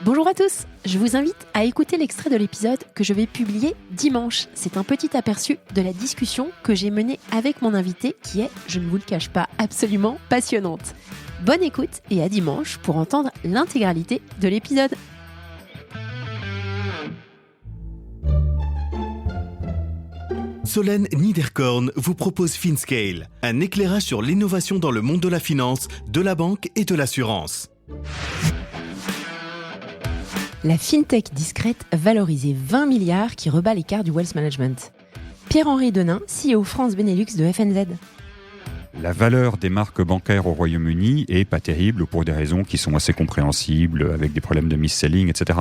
Bonjour à tous, je vous invite à écouter l'extrait de l'épisode que je vais publier dimanche. C'est un petit aperçu de la discussion que j'ai menée avec mon invité qui est, je ne vous le cache pas, absolument passionnante. Bonne écoute et à dimanche pour entendre l'intégralité de l'épisode. Solène Niederkorn vous propose FinScale, un éclairage sur l'innovation dans le monde de la finance, de la banque et de l'assurance. La fintech discrète valorisée 20 milliards qui rebat l'écart du wealth management. Pierre-Henri Denain, CEO France Benelux de FNZ. La valeur des marques bancaires au Royaume-Uni est pas terrible pour des raisons qui sont assez compréhensibles, avec des problèmes de mis-selling, etc.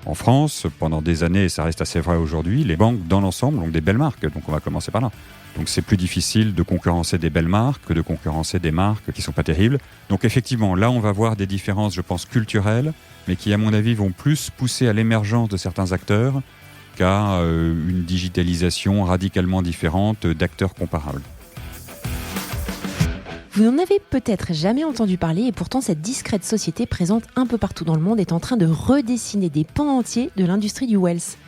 En France, pendant des années, et ça reste assez vrai aujourd'hui, les banques dans l'ensemble ont des belles marques, donc on va commencer par là. Donc c'est plus difficile de concurrencer des belles marques que de concurrencer des marques qui sont pas terribles. Donc effectivement, là on va voir des différences, je pense, culturelles, mais qui à mon avis vont plus pousser à l'émergence de certains acteurs qu'à une digitalisation radicalement différente d'acteurs comparables. Vous n'en avez peut-être jamais entendu parler et pourtant cette discrète société présente un peu partout dans le monde est en train de redessiner des pans entiers de l'industrie du wealth.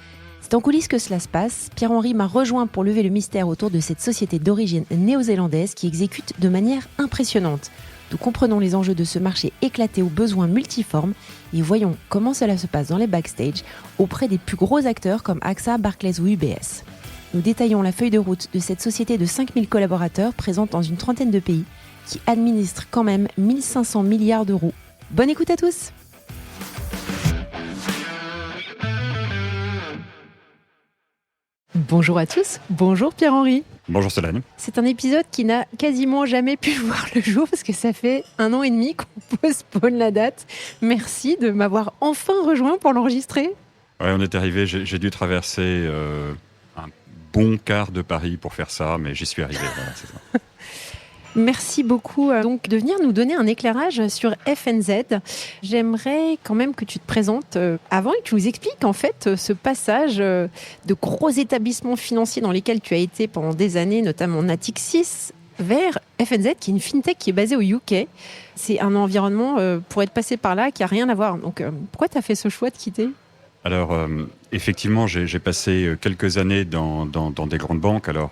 C'est en coulisses que cela se passe. Pierre-Henri m'a rejoint pour lever le mystère autour de cette société d'origine néo-zélandaise qui exécute de manière impressionnante. Nous comprenons les enjeux de ce marché éclaté aux besoins multiformes et voyons comment cela se passe dans les backstage auprès des plus gros acteurs comme AXA, Barclays ou UBS. Nous détaillons la feuille de route de cette société de 5000 collaborateurs présente dans une trentaine de pays qui administre quand même 1500 milliards d'euros. Bonne écoute à tous! Bonjour à tous, bonjour Pierre-Henri. Bonjour Solène. C'est un épisode qui n'a quasiment jamais pu voir le jour parce que ça fait 1 an et demi qu'on postpone la date. Merci de m'avoir enfin rejoint pour l'enregistrer. Ouais, on est arrivé, j'ai dû traverser un bon quart de Paris pour faire ça, mais j'y suis arrivé, voilà, c'est ça. Merci beaucoup donc de venir nous donner un éclairage sur FNZ. J'aimerais quand même que tu te présentes avant et que tu nous expliques en fait ce passage de gros établissements financiers dans lesquels tu as été pendant des années, notamment Natixis, vers FNZ qui est une fintech qui est basée au UK. C'est un environnement pour être passé par là qui n'a rien à voir. Donc pourquoi tu as fait ce choix de quitter ? Alors, effectivement, j'ai passé quelques années dans des grandes banques. Alors,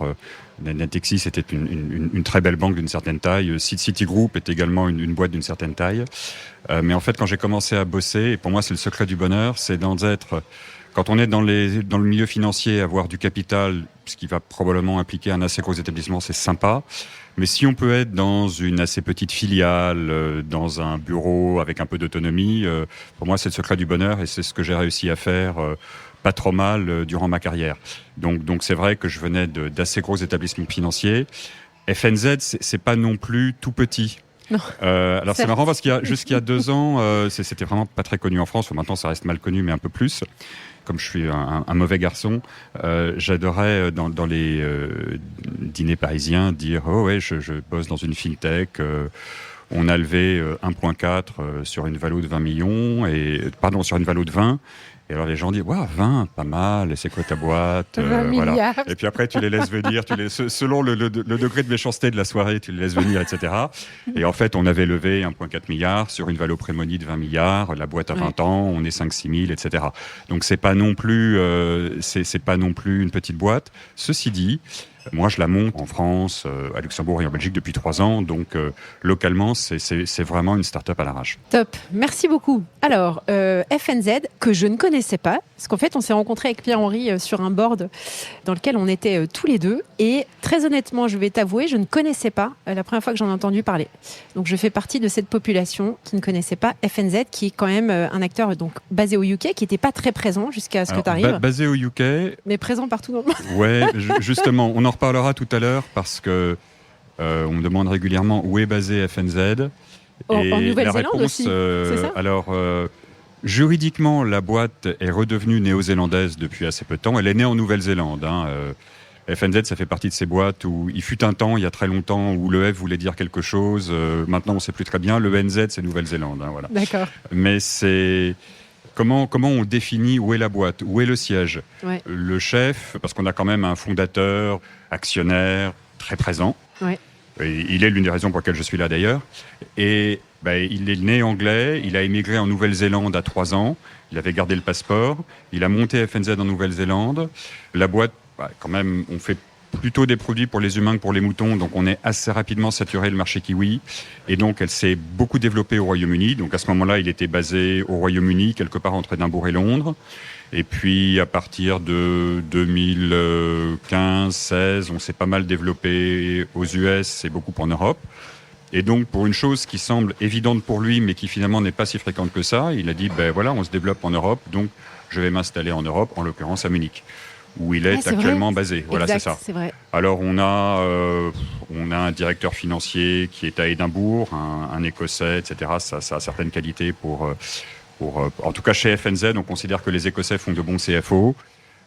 Natixis était une très belle banque d'une certaine taille. Citigroup est également une boîte d'une certaine taille. Mais en fait, quand j'ai commencé à bosser, et pour moi, c'est le secret du bonheur, c'est d'être... Quand on est dans le milieu financier, avoir du capital, ce qui va probablement impliquer un assez gros établissement, c'est sympa. Mais si on peut être dans une assez petite filiale, dans un bureau avec un peu d'autonomie, pour moi, c'est le secret du bonheur et c'est ce que j'ai réussi à faire pas trop mal durant ma carrière. Donc c'est vrai que je venais d'assez gros établissements financiers. FNZ, c'est pas non plus tout petit. Non. Alors c'est marrant parce jusqu'il y a 2 ans, c'était vraiment pas très connu en France. Maintenant, ça reste mal connu, mais un peu plus. Comme je suis un mauvais garçon, j'adorais dans les dîners parisiens dire « Oh ouais, je bosse dans une fintech, on a levé 1,4 sur une valo de 20 millions, sur une valo de 20. » Et alors les gens disent « Waouh, 20, pas mal, et c'est quoi ta boîte ?» 20 milliards. Et puis après, tu les laisses venir, selon le degré de méchanceté de la soirée, tu les laisses venir, etc. Et en fait, on avait levé 1,4 milliard sur une valo prémonie de 20 milliards, la boîte a 20 ans, on est 5-6 000, etc. Donc c'est pas non plus une petite boîte. Ceci dit, moi, je la monte en France, à Luxembourg et en Belgique depuis 3 ans. Donc, localement, c'est vraiment une start-up à l'arrache. Top, merci beaucoup. Alors, FNZ, que je ne connaissais pas, parce qu'en fait, on s'est rencontrés avec Pierre-Henri sur un board dans lequel on était tous les deux. Et très honnêtement, je vais t'avouer, je ne connaissais pas la première fois que j'en ai entendu parler. Donc, je fais partie de cette population qui ne connaissait pas FNZ, qui est quand même un acteur donc, basé au UK, qui n'était pas très présent jusqu'à ce que tu arrives. Basé au UK. Mais présent partout dans le monde. Ouais, justement, on en reparlera tout à l'heure parce que on me demande régulièrement où est basé FNZ. En Nouvelle-Zélande aussi, c'est ça ? Alors, juridiquement, la boîte est redevenue néo-zélandaise depuis assez peu de temps. Elle est née en Nouvelle-Zélande. FNZ, ça fait partie de ces boîtes où il fut un temps, il y a très longtemps, où le F voulait dire quelque chose. Maintenant, on ne sait plus très bien. Le NZ, c'est Nouvelle-Zélande. Voilà. D'accord. Mais c'est... Comment on définit où est la boîte, où est le siège ? Ouais. Le chef, parce qu'on a quand même un fondateur, actionnaire, très présent. Ouais. Il est l'une des raisons pour lesquelles je suis là d'ailleurs. Et il est né anglais, il a émigré en Nouvelle-Zélande à 3 ans, il avait gardé le passeport, il a monté FNZ en Nouvelle-Zélande. La boîte, quand même, on fait plutôt des produits pour les humains que pour les moutons, donc on est assez rapidement saturé le marché kiwi. Et donc elle s'est beaucoup développée au Royaume-Uni. Donc à ce moment-là, il était basé au Royaume-Uni, quelque part entre Édimbourg et Londres. Et puis à partir de 2015-16, on s'est pas mal développé aux US et beaucoup en Europe. Et donc pour une chose qui semble évidente pour lui, mais qui finalement n'est pas si fréquente que ça, il a dit on se développe en Europe, donc je vais m'installer en Europe, en l'occurrence à Munich, où il est actuellement basé. Voilà, exact, c'est ça. C'est vrai. Alors on a un directeur financier qui est à Édimbourg, un Écossais, etc. Ça a certaines qualités pour en tout cas chez FNZ, on considère que les Écossais font de bons CFO.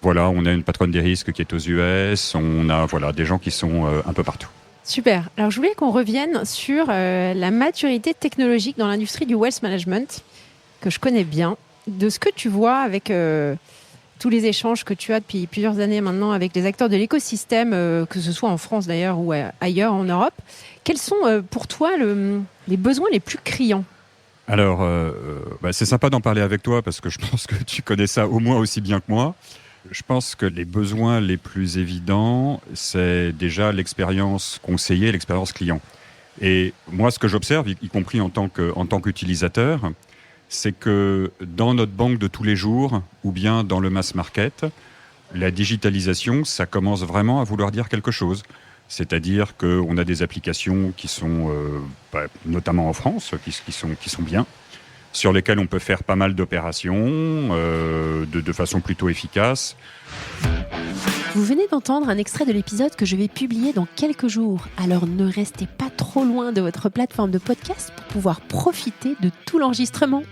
Voilà, on a une patronne des risques qui est aux US, on a des gens qui sont un peu partout. Super. Alors je voulais qu'on revienne sur la maturité technologique dans l'industrie du wealth management, que je connais bien. De ce que tu vois avec tous les échanges que tu as depuis plusieurs années maintenant avec les acteurs de l'écosystème, que ce soit en France d'ailleurs ou ailleurs en Europe, quels sont pour toi les besoins les plus criants ? Alors, c'est sympa d'en parler avec toi parce que je pense que tu connais ça au moins aussi bien que moi. Je pense que les besoins les plus évidents, c'est déjà l'expérience conseiller, l'expérience client. Et moi, ce que j'observe, y compris en tant qu'utilisateur, c'est que dans notre banque de tous les jours, ou bien dans le mass market, la digitalisation, ça commence vraiment à vouloir dire quelque chose. C'est-à-dire qu'on a des applications qui sont, notamment en France, qui sont bien, sur lesquelles on peut faire pas mal d'opérations de façon plutôt efficace. Vous venez d'entendre un extrait de l'épisode que je vais publier dans quelques jours. Alors ne restez pas trop loin de votre plateforme de podcast pour pouvoir profiter de tout l'enregistrement.